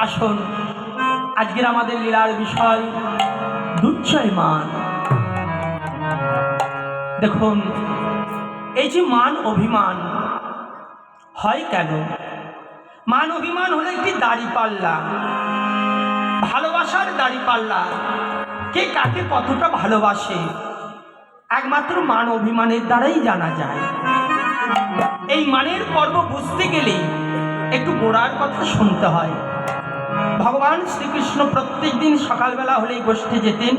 আসুন আজকের আমাদের লীলার বিষয় দুর্জয় মান। দেখুন, এই যে মান অভিমান হয় কেন? মান অভিমান হলো একটি দাড়িপাল্লা, ভালোবাসার দাড়িপাল্লা। কে কাকে কতটা ভালোবাসে একমাত্র মান অভিমানের দ্বারাই জানা যায়। এই মানের পর্ব বুঝতে গেলে একটু গোড়ার কথা শুনতে হয়। ভগবান শ্রীকৃষ্ণ প্রত্যেক দিন সকালবেলা হলেই গোষ্ঠে যেতেন,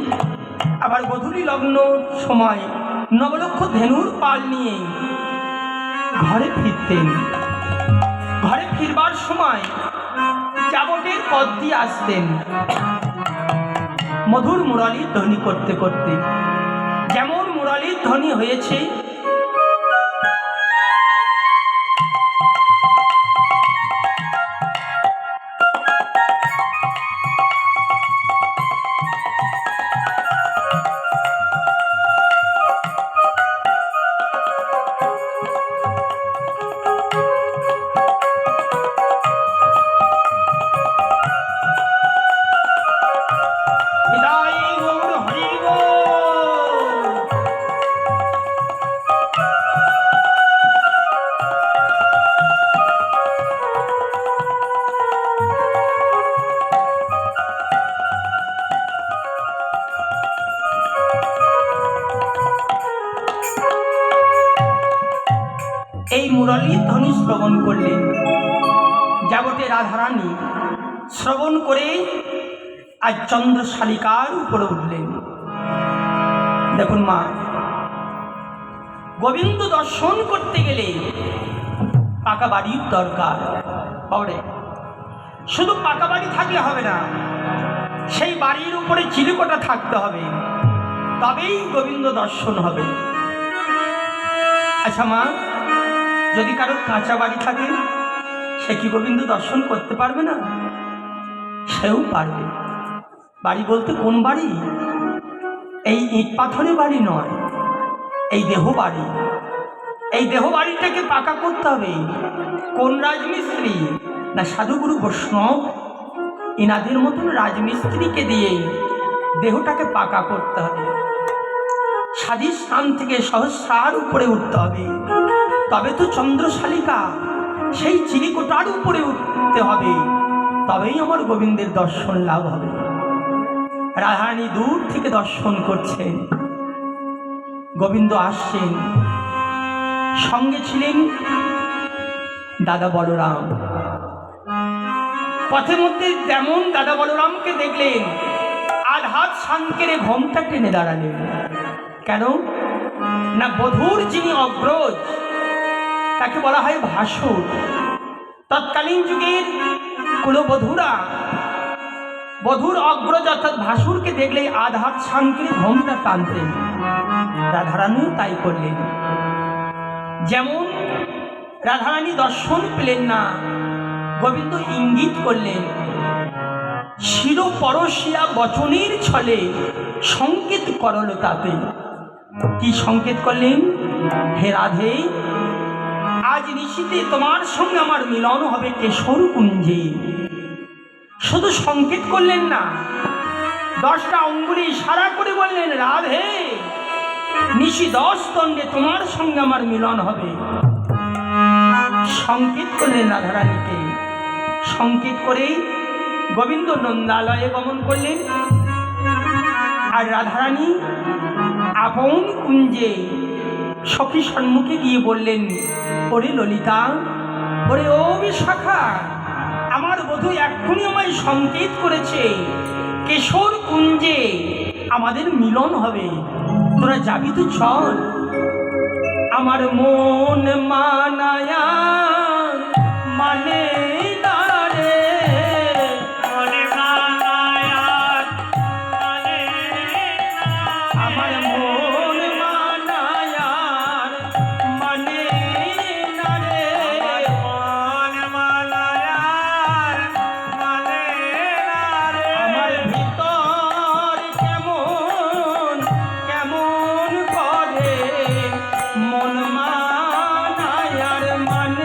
আবার গোধূলি লগ্ন সময় নবলক্ষ ধেনুর পাল নিয়ে ঘরে ফিরতেন। ঘরে ফিরবার সময় চাবটের পথ দিয়ে আসতেন মধুর মুরলীর ধ্বনি করতে করতে। যেমন মুরলীর ধ্বনি হয়েছে এই মুরলীর ধ্বনি শ্রবণ করলেন। যাবতে রাধারানী শ্রবণ করে আজ চন্দ্রশালিকার উপরে উঠলেন। দেখুন মা, গোবিন্দ দর্শন করতে গেলে পাকা বাড়ির দরকার পড়ে। শুধু পাকা বাড়ি থাকলে হবে না, সেই বাড়ির উপরে চিলেকোঠা থাকতে হবে, তবেই গোবিন্দ দর্শন হবে। আচ্ছা মা, যদি কারোর কাঁচা বাড়ি থাকে সে কি গোবিন্দ দর্শন করতে পারবে না? সেও পারবে। বাড়ি বলতে কোন বাড়ি? এই ইট পাথরের বাড়ি নয়, এই দেহ বাড়ি। এই দেহ বাড়িটাকে পাকা করতে হবে। কোন রাজমিস্ত্রি? না সাধুগুরু বৈষ্ণব, ইনাদের মতন রাজমিস্ত্রিকে দিয়ে দেহটাকে পাকা করতে হবে। স্বাধীন স্থান থেকে সহস্রার উপরে উঠতে হবে, তবে তো চন্দ্রশালিকা সেই চিলিকোটার উপরে উঠতে হবে, তবেই আমার গোবিন্দের দর্শন লাভ হবে। রাধারানী দূর থেকে দর্শন করছেন, গোবিন্দ আসছেন, সঙ্গে ছিলেন দাদা বলরাম। পথের মধ্যে যেমন দাদা বলরামকে দেখলেন, আধাত শানকেরে ঘোমটা টেনে দাঁড়ালেন। কেন না, বধূর যিনি অগ্রজ তাকে বলা হয় ভাসুর। তৎকালীন যুগের কুলবধূরা বধূর অগ্রজ অর্থাৎ ভাসুরকে দেখলেই আধাত শানকে ঘোমটা টানতেন। রাধারানীও তাই করলেন। যেমন রাধারানী দর্শন পেলেন না, গোবিন্দ ইঙ্গিত করলেন, শির পরশিয়া বচনের ছলে সংকেত করল তাতে। কি সংকেত করলেন? হে রাধে, আজ নিশীতে তোমার সঙ্গে আমার মিলন হবে কেশর কুঞ্জে। শুধু সংকেত করলেন না, 10টা অঙ্গুলি ইশারা করে বললেন, রাধে নিশি 10 দণ্ডে তোমার সঙ্গে আমার মিলন হবে। সংকেত করলেন রাধারানীকে। সংকেত করে গোবিন্দ নন্দালয়ে গমন করলেন। আর রাধারানী আপন কুঞ্জে সখী সম্মুখে গিয়ে বললেন, ওরে ললিতা, ওরে ও বিশাখা, আমার বধূ এক্ষুনি আমায় সংকেত করেছে কেশর কুঞ্জে আমাদের মিলন হবে, তোরা যাবি তো চল। আমার মন মানায়া মানে মন মানায়ার মানে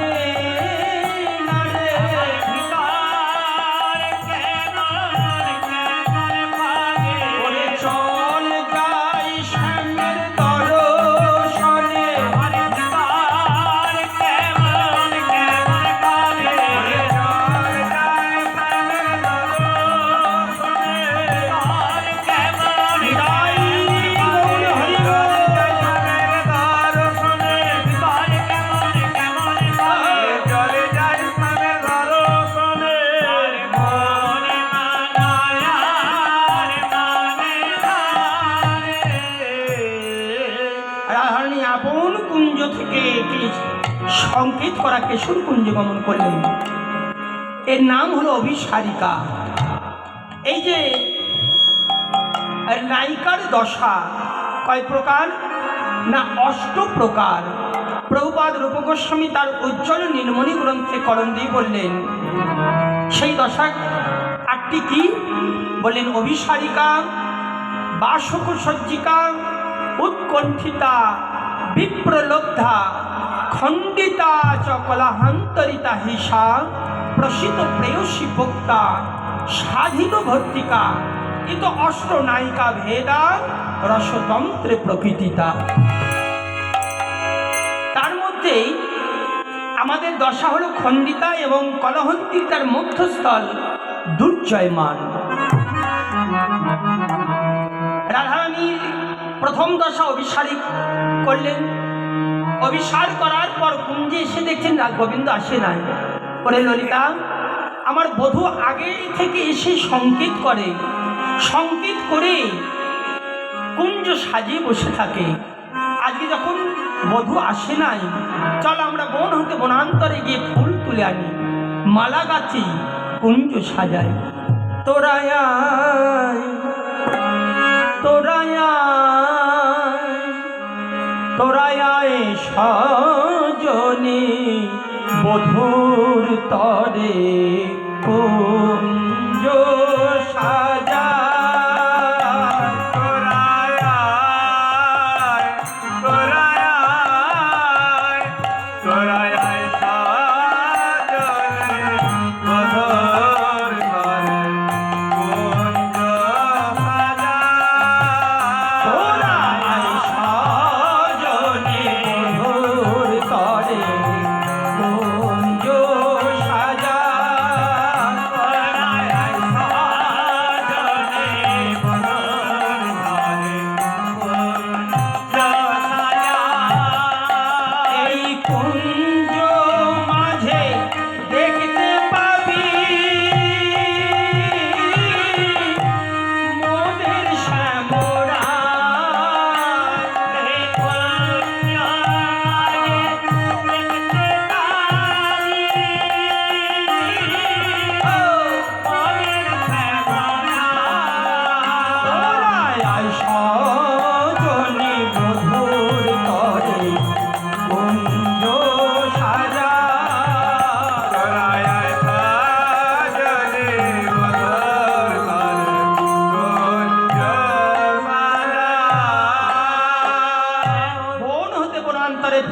সঙ্গীত করা কেশর কুঞ্জে গমন করলেন। এর নাম হলো অভিসারিকা। এই যে নায়িকার দশা কয় প্রকার না, 8 প্রকার। প্রভুপাদ রূপ গোস্বামী তার উজ্জ্বল নীলমণি গ্রন্থে কলম দিয়ে বললেন সেই দশা 8টি কি বললেন, অভিসারিকা, বাসক সজ্জিকা, উৎকণ্ঠিতা, বিপ্রলব্ধা, খণ্ডিতা চ কলাহান্তরিতা হিসা, প্রসিত প্রেয়সী ভোক্তা, স্বাধীন ভর্তিকা, ইত অষ্টনায়িকা ভেদা রসতন্ত্রে প্রকৃতিতা। তার মধ্যে আমাদের দশা হলো খণ্ডিতা এবং কলহন্তিতার মধ্যস্থল দুর্জয়মান। রাধারানীর প্রথম দশা অভিসারিক করলেন। অভিসার করার পর কুঞ্জে এসে দেখছেন রাগ গোবিন্দ আসে নাই। বলে ললিতা, আমার বধূ আগে থেকে এসে সংকেত করে, সংকেত করে কুঞ্জ সাজিয়ে বসে থাকে। আজকে যখন বধূ আসে নাই, চল আমরা বন হতে বনান্তরে গিয়ে ফুল তুলে আনি, মালা গাছি কুঞ্জ সাজাই। তোরায় তোরায় তোরায় সজনে বধূর তরে কুঞ্জ সাজা।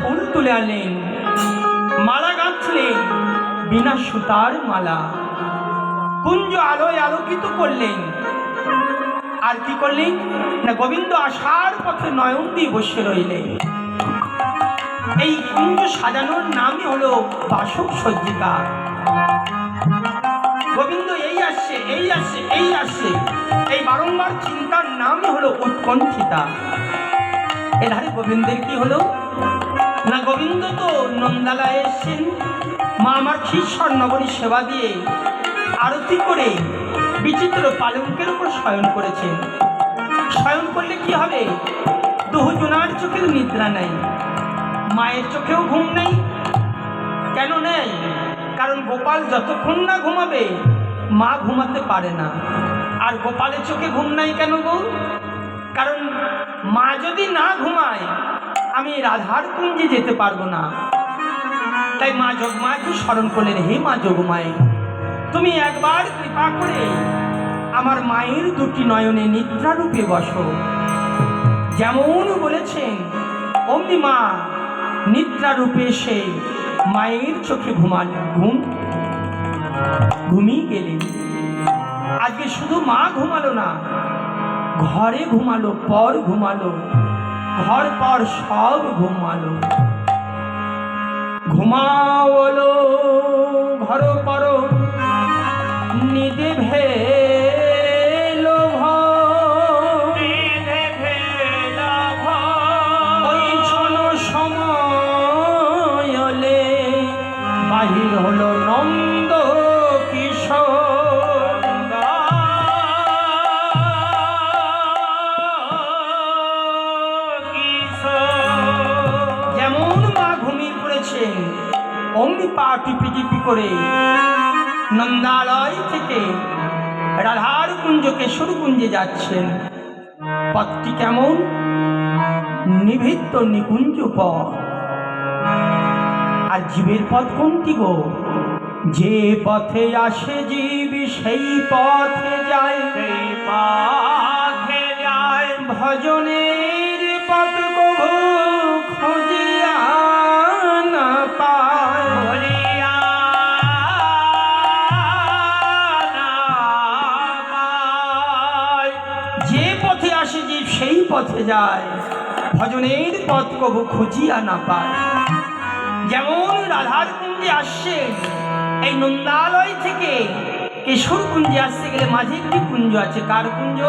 ফুল তুলে আনলেন, মালা গাঁথলেন, বিনা সুতার মালা, কুঞ্জ আলোয় আলোকিত করলেন। আর কি করলেন না, গোবিন্দ আসার পথে নয়ন দিয়ে বসে রইলেন। এই কুঞ্জ সাজানোর নামই হলো বাসক সজ্জিকা। গোবিন্দ এই আসছে, এই আসছে, এই আসছে, এই বারংবার চিন্তার নামই হলো উৎকণ্ঠিতা। এধারে গোবিন্দের কি হলো না, গোবিন্দ তো নন্দালয়ে এসছেন, মা আমার ক্ষীরসর নগরী সেবা দিয়ে আরতি করে বিচিত্র পালঙ্কের উপর শয়ন করেছেন। শয়ন করলে কি হবে, দুজনার চোখেও নিদ্রা নেই, মায়ের চোখেও ঘুম নেই। কেন নেই? কারণ গোপাল যতক্ষণ না ঘুমাবে মা ঘুমাতে পারে না। আর গোপালের চোখে ঘুম নাই কেন গো? কারণ মা যদি না ঘুমায় আমি রাধার কুঞ্জে যেতে পারবো না। তাই মা যোগমাকে স্মরণ করলেন, হে মা যোগমায়, তুমি একবার কৃপা করে আমার মায়ের দুটি নয়নে নিদ্রারূপে বসো। যেমন বলেছেন অমনি মা নিদ্রারূপে এসে মায়ের চোখে ঘুমিয়ে গেলেন। আজকে শুধু মা ঘুমালো না, ঘরে ঘুমালো, পর ঘুমালো, ঘর পর সব ঘুমালো। ঘুমাওলো ঘর পর নিদে ভেলো ওই ছন সময়লে বাহির হলো নন্দ কিশোর। যেমন মা ঘুমিয়ে পড়েছেন টিপি টিপি করে নন্দালয় থেকে রাধার কুঞ্জ কেশর কুঞ্জে যাচ্ছেন। পথটি কেমন? নিভৃত নিকুঞ্জ পথ। আর জীবের পথ কোনটি গো? যে পথে আসে জীব সেই পথে যায়, সেই পথে যায়। ভজনের পথ কভু খুঁজিয়া না পায়। ভরিয়া না পায়। যে পথে আসে জীব সেই পথে যায়, ভজনের পথ কভু খুঁজিয়া না পায়। যেমন রাধার কুঞ্জে আসছেন, এই নন্দালয় থেকে কেশর কুঞ্জে আসতে গেলে মাঝে একটি কুঞ্জ আছে। কার কুঞ্জ?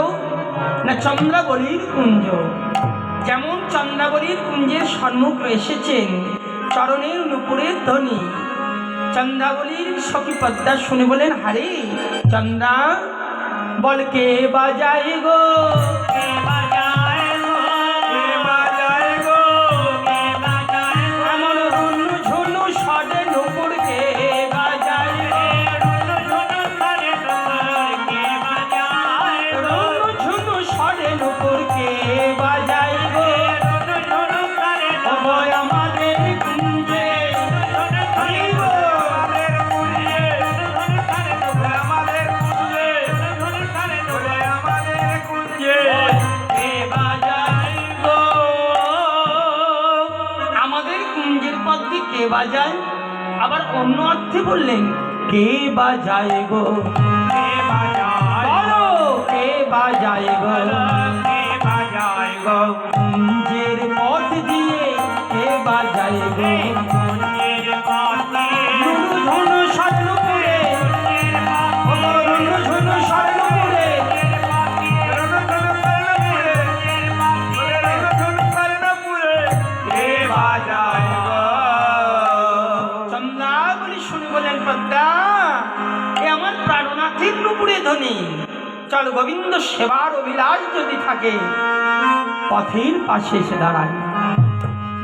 না চন্দ্রাবলীর কুঞ্জ। যেমন চন্দ্রাবলীর কুঞ্জের সম্মুখ এসেছেন চরণের নুপুরের ধ্বনি। চন্দ্রাবলীর সখী পদ্মা শুনে বলেন, হারে চন্দ্রা বল কে বাজায় গো, কে বাজায় গো, কে বাজায় গো, কে বাজায় গো। এমন রুনু ঝুনু সডে নুপুর কে বাজায় গো, রুনু ঝুনু সডে নুপুর কে বাজায় গো। রুনু ঝুনু সডে নুপুর কে বাজায় গো। রুনু ঝুনু সডে ও ভয় আমাদের কুঞ্জে হরি গো। আমাদের কুঞ্জে, রুনু সডে নুপুর আমাদের কুঞ্জে, রুনু সডে নুপুর আমাদের কুঞ্জে কে বাজায় গো। আমাদের কুঞ্জের পথে কে বাজায়? আবার অন্য অর্থে বললেন, কে বাজায় গো, কে বাজায় বলো কে বাজায় গো। কে বাজায় গো। কুঞ্জের পথ দিয়ে কে বাজায় গো, কুঞ্জের পথে, রুনু ঝুনু স্বর্ণপুরে, কুঞ্জের ও রুনু ঝুনু স্বর্ণপুরে। চন্দ্রাবলী শুনে বলেন, পদ্মা এ আমার প্রাণনাথের নুপুরে ধ্বনি। চল গোবিন্দ সেবার অভিলাষ যদি থাকে পথের পাশে এসে দাঁড়ায়।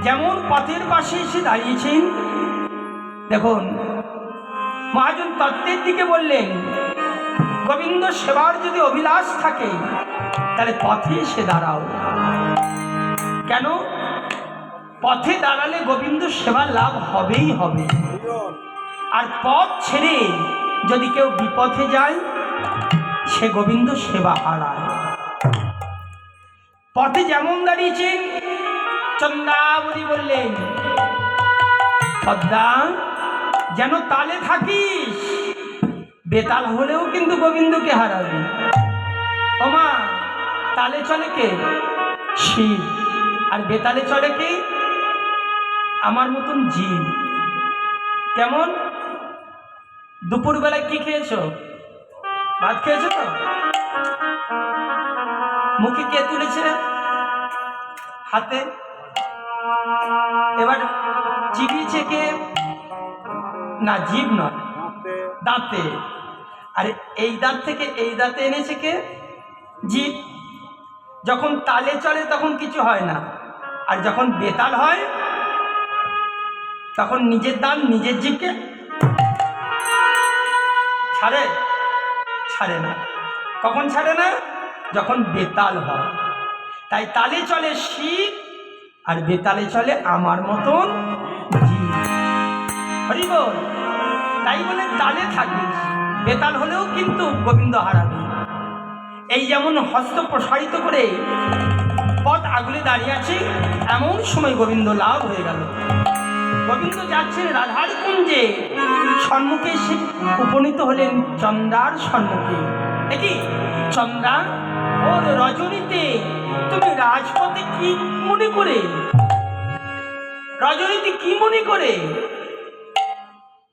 যেমন পথের পাশে এসে দাঁড়িয়েছেন, দেখুন মহাজন তত্ত্বের দিকে বললেন, গোবিন্দ সেবার যদি অভিলাষ থাকে তাহলে পথে এসে দাঁড়াও। কেন? পথে দাঁড়ালে গোবিন্দ সেবার লাভ হবেই হবে। আর পথ ছেড়ে যদি কেউ বিপথে যায় সে গোবিন্দ সেবা হারায়। পথে যেমন দাঁড়িয়েছেন চন্দ্রাবলী বললেন, পদ্মা যেন তালে থাকিস, বেতাল হলেও কিন্তু গোবিন্দকে হারাবি। ওমা তালে চলে কে? শিব। আর বেতালে চলে কে? আমার মতন জীব। কেমন? দুপুরবেলায় কি খেয়েছো? ভাত খেয়েছো তো? মুখে কে তুলেছে? হাতে। এবার চিবিয়েছে কে? না জীব নয়, দাঁতে। আর এই দাঁত থেকে এই দাঁতে এনেছে কে? জীব। যখন তালে চলে তখন কিছু হয় না, আর যখন বেতাল হয় তখন নিজের দাঁত নিজের জীবকে ছাড়ে? ছাড়ে না। কখন ছাড়ে না? যখন বেতাল হয়। তাই তালে চলে শিব আর বেতালে চলে আমার মতন জীব। হরি বল। তাই বলে তালে থাকিস, বেতাল হলেও কিন্তু গোবিন্দ হারাবি। এই যেমন হস্ত প্রসারিত করে পথ আগলে দাঁড়িয়ে আছে, এমন সময় গোবিন্দ লাভ হয়ে গেল। গোবিন্দ যাচ্ছেন রাধার কুঞ্জে, সম্মুখে এসে উপনীত হলেন চন্দ্রার সম্মুখে। দেখি চন্দ্রা, ওর রজনীতে তুমি রাজপথে কি মনে করে? রজনীতে কি মনে করে?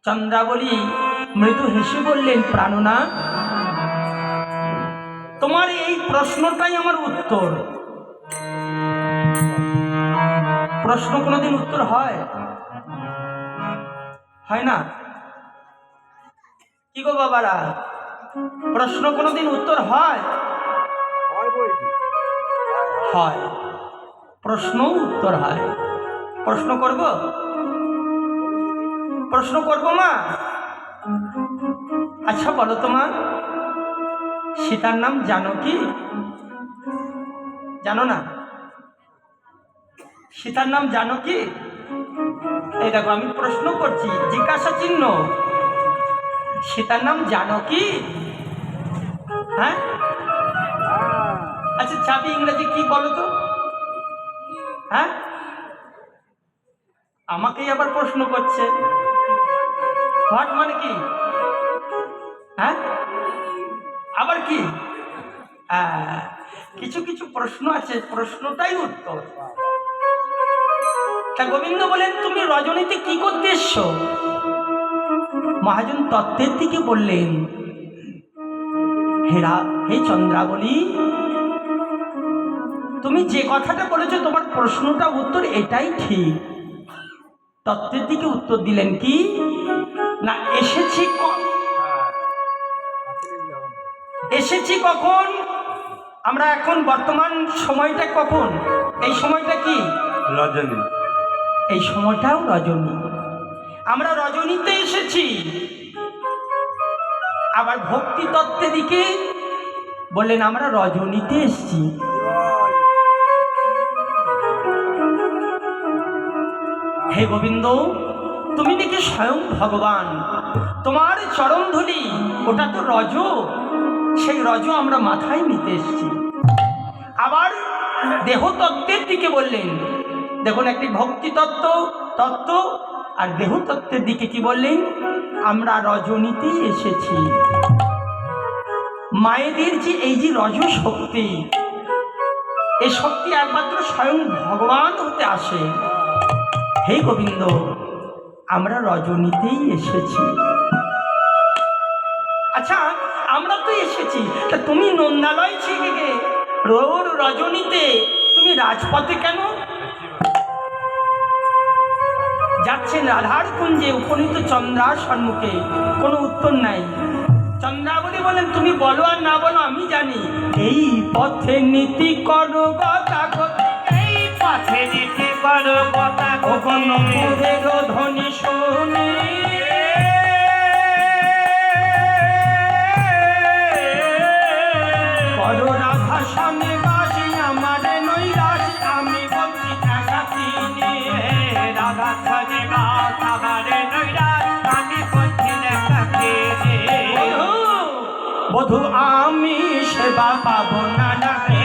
চন্দ্রাবলী মৃদু হেসে বললেন, প্রাণনাথ তোমার এই প্রশ্নটাই আমার উত্তর। প্রশ্ন কোনোদিন উত্তর হয়? হয় না? কি গো বাবারা, প্রশ্ন কোনোদিন উত্তর হয়? হয়। প্রশ্ন উত্তর হয়। প্রশ্ন করব? প্রশ্ন করবো মা? আচ্ছা বলো তো মা, সীতার নাম জানো কি? জানো না? সীতার নাম জানো কি? এই দেখো আমি প্রশ্ন করছি, জিজ্ঞাসা চিহ্ন। সীতার নাম জানো কি? হ্যাঁ, আচ্ছা চাবি ইংরেজি কি বলো তো? হ্যাঁ, আমাকেই আবার প্রশ্ন করছে। হোয়াট মানে কি? হ্যাঁ, আবার কি? কিছু কিছু প্রশ্ন আছে, প্রশ্নটাই উত্তর। তা গোবিন্দ বলেন, তুমি রজনীতে কি করতে এসছো? মহাজন তত্ত্বের দিকে বললেন, হে চন্দ্রাবলী, তুমি যে কথাটা বলেছো তোমার প্রশ্নটা উত্তর এটাই ঠিক। তত্ত্বের দিকে উত্তর দিলেন কি না, এসেছি কখন? আমরা এখন বর্তমান সময়টা কখন? এই সময়টা কি? রজনী। এই সময়টাও রজনী। আমরা রজনীতে এসেছি। আবার ভক্তি তত্ত্বের দিকে বললেন আমরা রজনীতে এসেছি। হে গোবিন্দ, তুমি দেখি স্বয়ং ভগবান, তোমার চরণ ধুলি ওটা তো রজ, সেই রজ আমরা মাথায় নিতে এসেছি। আবার দেহতত্ত্বের দিকে বললেন, দেখুন একটি ভক্তি তত্ত্ব আর দেহতত্ত্বের দিকে কি বললেন, আমরা রজনীতেই এসেছি। মায়েদের যে এই যে রজ শক্তি, এই শক্তি একমাত্র স্বয়ং ভগবান হতে আসে। হে গোবিন্দ, আমরা রজনীতেই এসেছি। আচ্ছা আমরা তো এসেছি, তা তুমি নন্দালয় ছেড়ে গে রজনীতে তুমি রাজপথে কেন যাচ্ছেন? রাধার কুঞ্জে উপনীত চন্দ্রার সম্মুখে কোনো উত্তর নাই। চন্দ্রাবলী বলেন, তুমি বলো আর না বলো আমি জানি, এই পথে নীতি করো কথা, এই পথে নীতি করো কথা, কখনো পুরের ধ্বনি শুনি, করো রাধা স্বামী বাসী আমার নৈরাজ, আমি বলছি টাকা কিনে। রাধা স্বামী বাস আমার নৈরাজ, আমি বলছি টাকা কিনে। বধু আমি সেবা পাবো না ডাকে,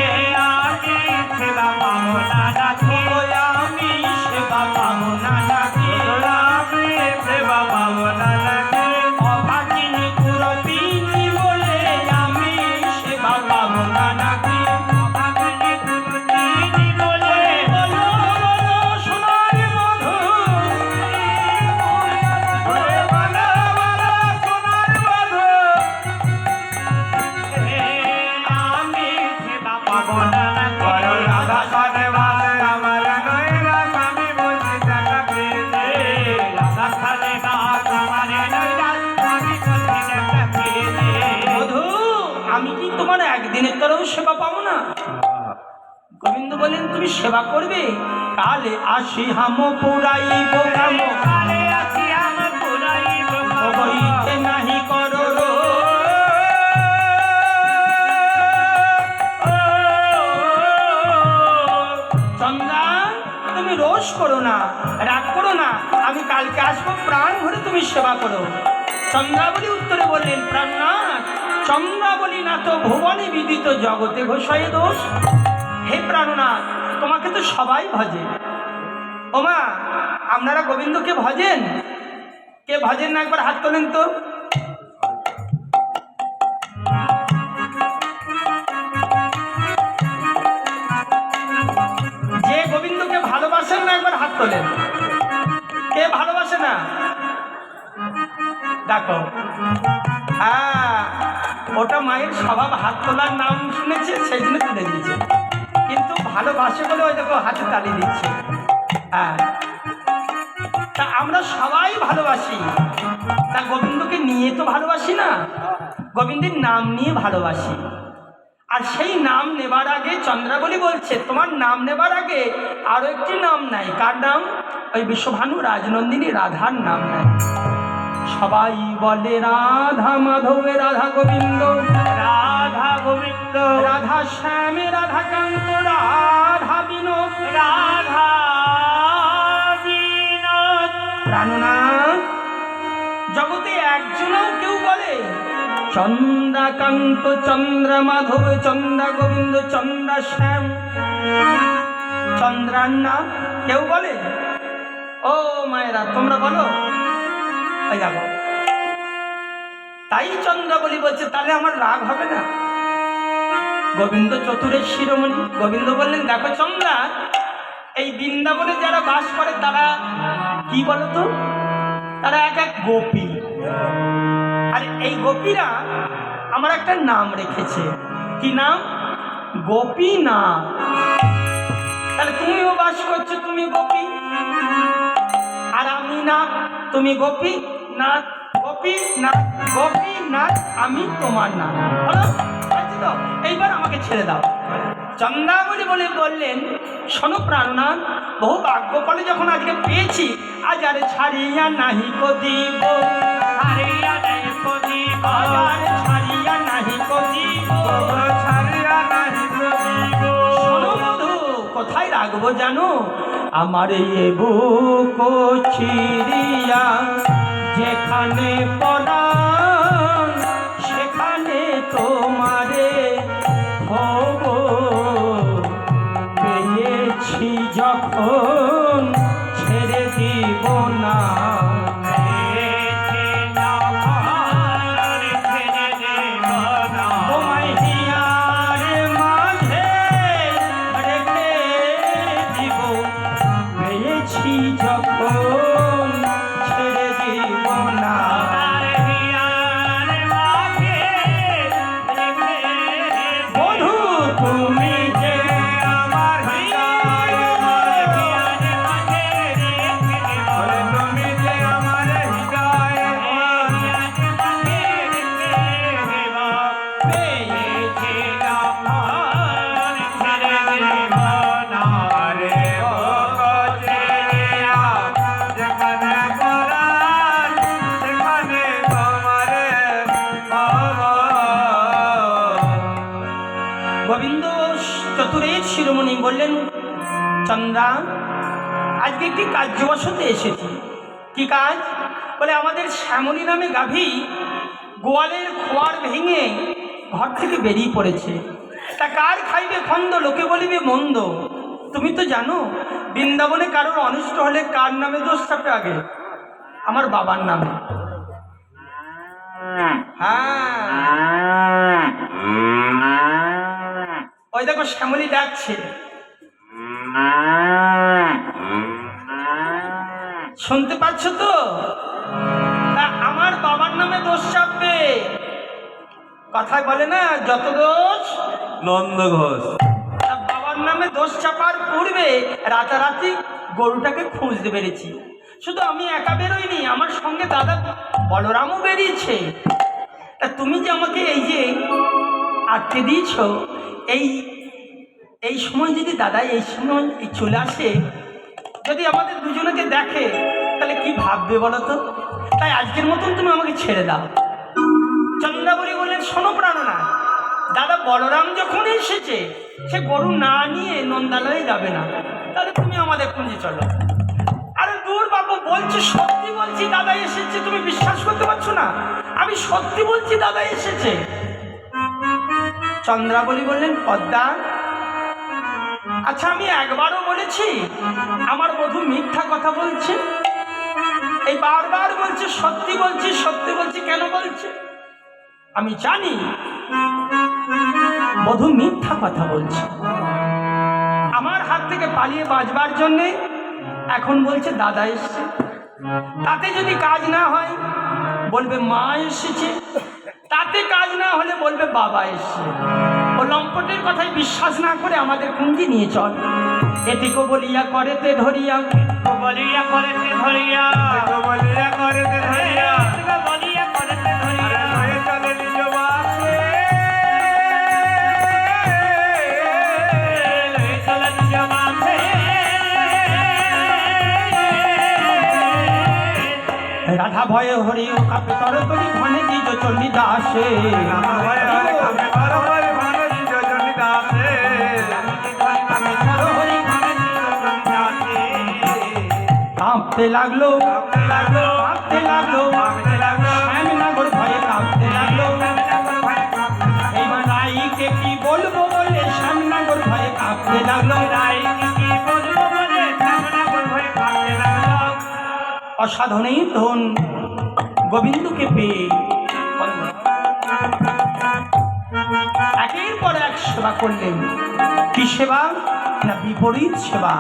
আমি সেবা পাবো না ডাকে, আমি সেবা পাবো না ডাকে, আমি সেবা পাবো না ডাকে। অভাগিনী কুরবিনী বলে আমি সেবা পাবো না ডাকে। অভাগিনী কুরবিনী বলে বলো বলো সোনার মধু, বলো বলো সোনার মধু, আমি সেবা পাবো না ডাকে। রাধা স্বামী বাস আমার নৈরাজ, আমি বলছি টাকা কিনে। রাধা স্বামী বাস আমার নৈরাজ, আমি বলছি টাকা কিনে। মধু আমি কি তোমার একদিনের তরেও সেবা পাবো না? গোবিন্দ বলেন, তুমি সেবা করবে, কালে আসি হাম পুরাইব কাম, কালে আসি আম পুরাইব কাম, হইতে নাহি করো রোগ। চন্দ্রা তুমি রোষ করো না, রাগ করো না, আমি কালকে আসবো, প্রাণ ভরে তুমি সেবা করো। চন্দ্রাবলী উত্তরে বললেন, প্রাণনাথ চন্দ্রাবলী না তো ভুবনে বিদিত জগতে ঘোষায় দোষ। হে প্রাণনাথ, তোমাকে তো সবাই ভজে। ওমা আপনারা গোবিন্দকে ভজেন? কে ভজেন না একবার হাত তোলেন তো। যে গোবিন্দকে ভালোবাসেন না একবার হাত তোলেন। কে ভালোবাসে না? দেখো, ওটা মায়ের স্বভাব, হাত তোলার নাম শুনেছে সেই জন্য তুলে দিয়েছে, কিন্তু ভালোবাসে বলে ওই দেখো হাতে তালি দিচ্ছে। তা আমরা সবাই ভালোবাসি, তা গোবিন্দকে নিয়ে তো ভালোবাসি না, গোবিন্দের নাম নিয়ে ভালোবাসি। আর সেই নাম নেবার আগে চন্দ্রাবলী বলছে, তোমার নাম নেবার আগে আরো একটি নাম নাই। কার নাম? ওই বিশ্বভানু রাজনন্দিনী রাধার নাম নেয়। সবাই বলে রাধা মাধব রাধা গোবিন্দ, রাধা গোবিন্দ, রাধা শ্যাম রাধাকান্ত, রাধা বিনোদ, রাধা বিনোদ। প্রাণনাথ জগতে একজনও কেউ বলে চন্দ্রাকান্ত, চন্দ্র মাধব, চন্দ্রা গোবিন্দ, চন্দ্রা শ্যাম, চন্দ্রার নাম কেউ বলে? ও মায়েরা তোমরা বলো? ওই দেখো, তাই চন্দ্রাবলী বলছে তাহলে আমার রাগ হবে না। গোবিন্দ চতুরের শিরোমণি গোবিন্দ বললেন, দেখো চন্দ্রা, এই বৃন্দাবনে যারা বাস করে তারা কি বলতো, তারা এক এক গোপী। আর এই গোপীরা আমার একটা নাম রেখেছে। কি নাম? গোপী নাম। তাহলে তুমিও বাস করছো, তুমি গোপী, আর আমি না, তুমি গোপী না, গোপী না, গোপী না, আমি তোমার না। হলো? আছে তো? এইবার আমাকে ছেড়ে দাও। চন্দ্রাবলী বলে বললেন, শোনো প্রাণনাথ, বহু ভাগ্যফলে যখন আজকে পেয়েছি, আজ আর ছাড়িয়া নাহি কো দিব, ছাড়িয়া নাই প্রদীপ, আজ আর ছাড়িয়া নাহি কো দিব। ছাড়িয়া নাই প্রদীপ। শোনো বধূ, কোথায় রাখবো জানো? আমার এ বুক চিরিয়া যেখানে পড়ান, সেখানে তোমারে হব। পেয়েছি যখন ছেড়ে দিব না, পেয়েছি যখন ছেড়ে দেব না। তোমায় হিয়ার মাঝে রেখে দিব। পেয়েছি যখন ছেড়ে দিব না। আমার হিয়ার মাঝে রেখে দেব। বধূ তুমি যে আমার হিয়ার মাঝে রেখে দেব। তুমি যে আমার হৃদয় পেয়েছি যখন ছেড়ে দেব না রে ও গজেরিয়া। যেখানে পরাণ সেখানে তোমারে পাবো। গোবিন্দ চতুরের শিরোমণি বললেন, চন্দ্রা, আজকে একটি কার্যবশতে এসেছি। কি কাজ? বলে আমাদের শ্যামলী নামে গাভী গোয়ালের খোয়ার ভেঙে ঘর থেকে বেরিয়ে পড়েছে। তা কার খাইবে খন্দ, লোকে বলিবে মন্দ। তুমি তো জানো বৃন্দাবনে কারোর অনিষ্ট হলে কার নামে দোষ চাপে? আগে আমার বাবার নামে। হ্যাঁ, ওই দেখো শ্যামলী ডাকছে, শুনতে পাচ্ছ তো? তা আমার বাবার নামে দোষ চাপবে। কথায় বলে না, যত দোষ নন্দ ঘোষ। তা বাবার নামে দোষ চাপার পূর্বে রাতারাতি গরুটাকে খুঁজতে পেরেছি। শুধু আমি একা বেরোইনি, আমার সঙ্গে দাদা বলরামও বেরিয়েছে। তা তুমি যে আমাকে এই যে আটকে দিয়েছ, এই সময় যদি দাদা এই সময় চলে আসে, যদি আমাদের দুজনকে দেখে, তাহলে কি ভাববে বলো তো? তাই আজকের মতন তুমি আমাকে ছেড়ে দাও। চন্দ্রাবলী বললেন, শোনো প্রাণনাথ, দাদা বলরাম যখন এসেছে, সে গরু না নিয়ে নন্দালয়ে যাবে না। তাহলে তুমি আমাদের কুঞ্জে চলো। আরে দূর বাবু, বলছি সত্যি বলছি দাদা এসেছে, তুমি বিশ্বাস করতে পারছো না? আমি সত্যি বলছি দাদা এসেছে। চন্দ্রাবলী বললেন, পদ্মা, আচ্ছা আমি একবারও বলেছি আমার বধূ মিথ্যা কথা বলছে? এই বারবার বলছে সত্যি বলছি সত্যি বলছি, কেন বলছে? আমি জানি বধূ মিথ্যা কথা বলছে। আমার হাত থেকে পালিয়ে বাঁচবার জন্যে এখন বলছে দাদা এসছে। তাতে যদি কাজ না হয় বলবে মা এসেছে, তাতে কাজ না হলে বলবে বাবা এসছে। ও লম্পটের কথায় বিশ্বাস না করে আমাদের কুঞ্জি নিয়ে চল। এটিকে বলিয়া করেতে ধরিয়া, বলিয়া করেতে ধরিয়া, বলিয়া করেতে ধরিয়া, বলিয়া করেতে ধরিয়া, হয়ে চলে নিজ বাসে, হয়ে চলে নিজ বাসে। ভয়ে হরি ও কাপে তরতরি ঘনে দ্বিজ চণ্ডী দাসে কাঁপতে লাগলো কাঁপতে লাগলো শ্যামনগর ভয়ে কাঁপতে লাগলো। এইবার রাইকে কি বলবো বলে শ্যামনগর ভয়ে কাঁপতে লাগলো। অসাধনেই ধন গোবিন্দকে পেয়ে একের পর এক সেবা করলেন। কি সেবা? না বিপরীত সেবা।